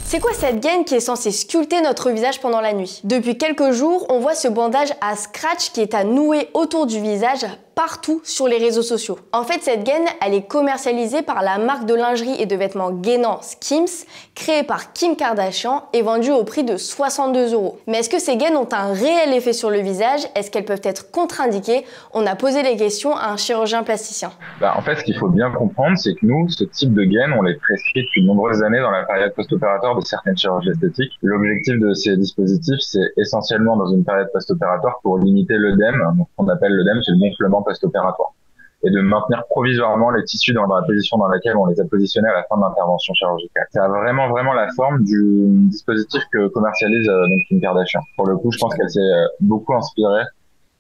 C'est quoi cette gaine qui est censée sculpter notre visage pendant la nuit? Depuis quelques jours, on voit ce bandage à scratch qui est à nouer autour du visage partout sur les réseaux sociaux. En fait, cette gaine, elle est commercialisée par la marque de lingerie et de vêtements gainants Skims, créée par Kim Kardashian et vendue au prix de 62 €. Mais est-ce que ces gaines ont un réel effet sur le visage? Est-ce qu'elles peuvent être contre-indiquées? On a posé les questions à un chirurgien plasticien. En fait, ce qu'il faut bien comprendre, c'est que nous, ce type de gaine, on les prescrit depuis de nombreuses années dans la période post-opératoire de certaines chirurgies esthétiques. L'objectif de ces dispositifs, c'est essentiellement dans une période post-opératoire pour limiter l'œdème. Donc, on appelle l'œdème, c'est le gonflement post-opératoire, et de maintenir provisoirement les tissus dans la position dans laquelle on les a positionnés à la fin de l'intervention chirurgicale. Ça a vraiment la forme du dispositif que commercialise donc Kim Kardashian. Pour le coup, je pense qu'elle s'est beaucoup inspirée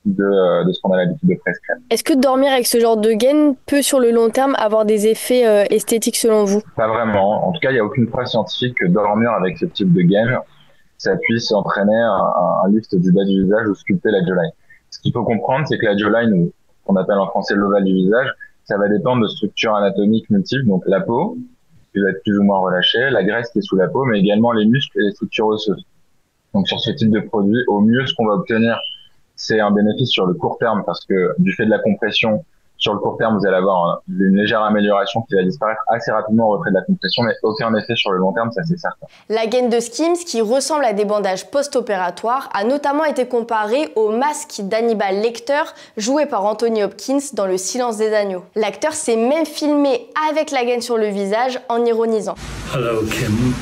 de ce qu'on a l'habitude de prescrire. Est-ce que dormir avec ce genre de gaine peut sur le long terme avoir des effets esthétiques selon vous? Pas vraiment. En tout cas, il n'y a aucune preuve scientifique que dormir avec ce type de gaine, ça puisse entraîner un lift du bas du visage ou sculpter la jawline. Ce qu'il faut comprendre, c'est que la jawline, qu'on appelle en français l'ovale du visage, ça va dépendre de structures anatomiques multiples, donc la peau, qui va être plus ou moins relâchée, la graisse qui est sous la peau, mais également les muscles et les structures osseuses. Donc sur ce type de produit, au mieux, ce qu'on va obtenir, c'est un bénéfice sur le court terme, parce que du fait de la compression, sur le court terme, vous allez avoir une légère amélioration qui va disparaître assez rapidement au retrait de la compression, mais aucun effet sur le long terme, ça c'est certain. La gaine de Skims, qui ressemble à des bandages post-opératoires, a notamment été comparée au masque d'Hannibal Lecter, joué par Anthony Hopkins dans Le Silence des agneaux. L'acteur s'est même filmé avec la gaine sur le visage en ironisant. Hello Kim,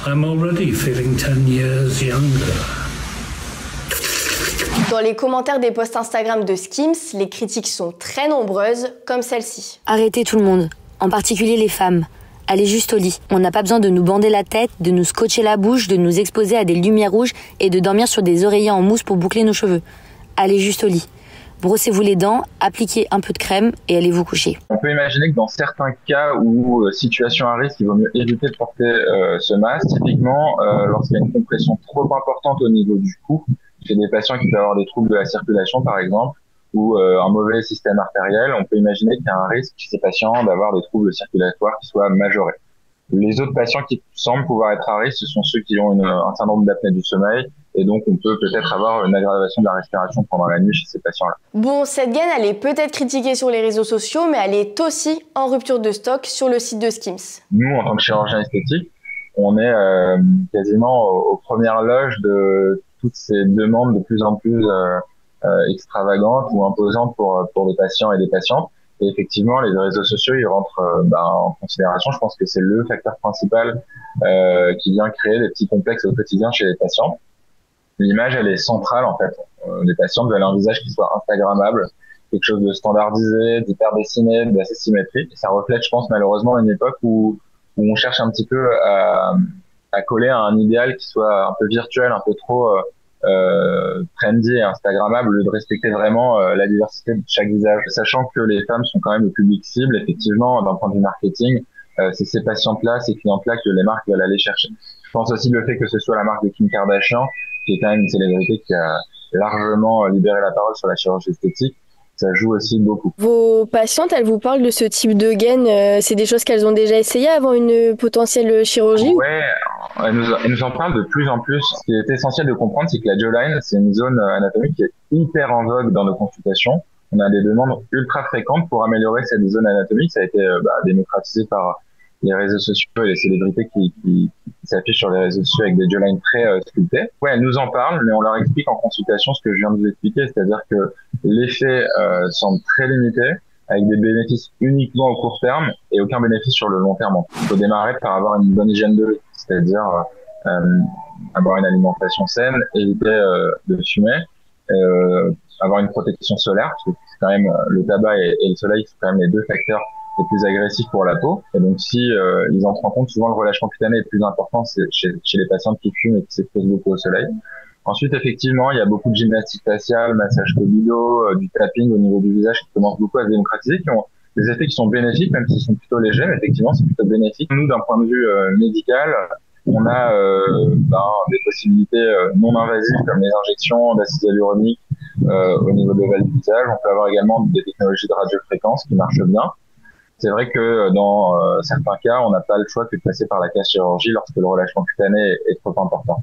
I'm already feeling 10 years younger. Dans les commentaires des posts Instagram de Skims, les critiques sont très nombreuses, comme celle-ci. Arrêtez tout le monde, en particulier les femmes. Allez juste au lit. On n'a pas besoin de nous bander la tête, de nous scotcher la bouche, de nous exposer à des lumières rouges et de dormir sur des oreillers en mousse pour boucler nos cheveux. Allez juste au lit. Brossez-vous les dents, appliquez un peu de crème et allez vous coucher. On peut imaginer que dans certains cas ou situations à risque, il vaut mieux éviter de porter ce masque. Typiquement, lorsqu'il y a une compression trop importante au niveau du cou, chez des patients qui peuvent avoir des troubles de la circulation, par exemple, ou un mauvais système artériel, on peut imaginer qu'il y a un risque chez ces patients d'avoir des troubles circulatoires qui soient majorés. Les autres patients qui semblent pouvoir être à risque, ce sont ceux qui ont un syndrome d'apnée du sommeil, et donc on peut peut-être avoir une aggravation de la respiration pendant la nuit chez ces patients-là. Bon, cette gaine, elle est peut-être critiquée sur les réseaux sociaux, mais elle est aussi en rupture de stock sur le site de Skims. Nous, en tant que chirurgien esthétique, on est quasiment aux premières loges de toutes ces demandes de plus en plus extravagantes ou imposantes pour des patients et des patientes. Et effectivement, les réseaux sociaux, ils rentrent en considération. Je pense que c'est le facteur principal qui vient créer des petits complexes au quotidien chez les patients. L'image, elle est centrale en fait. Les patients veulent un visage qui soit instagrammable, quelque chose de standardisé, d'hyper dessiné, d'assez symétrique. Et ça reflète, je pense, malheureusement une époque où on cherche un petit peu à coller à un idéal qui soit un peu virtuel, un peu trop trendy et instagrammable, au lieu de respecter vraiment la diversité de chaque visage. Sachant que les femmes sont quand même le public cible, effectivement, d'un point de vue marketing, c'est ces patientes-là, ces clientes-là que les marques veulent aller chercher. Je pense aussi le fait que ce soit la marque de Kim Kardashian, qui est quand même une célébrité qui a largement libéré la parole sur la chirurgie esthétique, ça joue aussi beaucoup. Vos patientes, elles vous parlent de ce type de gaine, c'est des choses qu'elles ont déjà essayées avant une potentielle chirurgie? Ouais, elles nous en parlent de plus en plus. Ce qui est essentiel de comprendre, c'est que la jawline, c'est une zone anatomique qui est hyper en vogue dans nos consultations. On a des demandes ultra fréquentes pour améliorer cette zone anatomique. Ça a été démocratisé par les réseaux sociaux et les célébrités qui s'affichent sur les réseaux sociaux avec des jawlines très sculptées. Ouais, elles nous en parlent, mais on leur explique en consultation ce que je viens de vous expliquer, c'est-à-dire que l'effet semble très limité, avec des bénéfices uniquement au court terme et aucun bénéfice sur le long terme. Il faut démarrer par avoir une bonne hygiène de vie, c'est-à-dire avoir une alimentation saine, éviter de fumer, avoir une protection solaire, parce que c'est quand même le tabac et le soleil sont quand même les deux facteurs les plus agressifs pour la peau. Et donc si ils en rendent compte, souvent le relâchement cutané est plus important chez les patientes qui fument et qui s'exposent beaucoup au soleil. Ensuite, effectivement, il y a beaucoup de gymnastique faciale, massage covido, du tapping au niveau du visage qui commence beaucoup à se démocratiser, qui ont des effets qui sont bénéfiques, même s'ils sont plutôt légers, mais effectivement, c'est plutôt bénéfique. Nous, d'un point de vue médical, on a des possibilités non invasives comme les injections d'acide hyaluronique au niveau de l'ovale du visage. On peut avoir également des technologies de radiofréquence qui marchent bien. C'est vrai que dans certains cas, on n'a pas le choix que de passer par la case chirurgie lorsque le relâchement cutané est trop important.